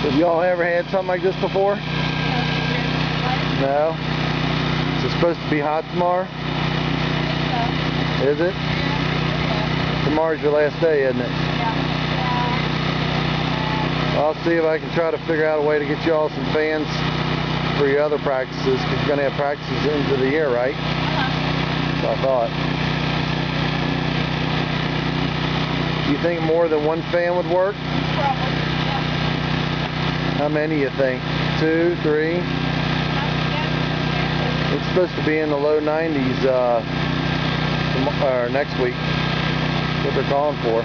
Have y'all ever had something like this before? No? Is it supposed to be hot tomorrow? Is it? Tomorrow's your last day, isn't it? I'll see if I can try to figure out a way to get y'all some fans for your other practices, because you're going to have practices into the year, right? So I thought. Do you think more than one fan would work? Probably, yeah. How many you think? 2, 3? It's supposed to be in the low 90s next week. That's what they're calling for.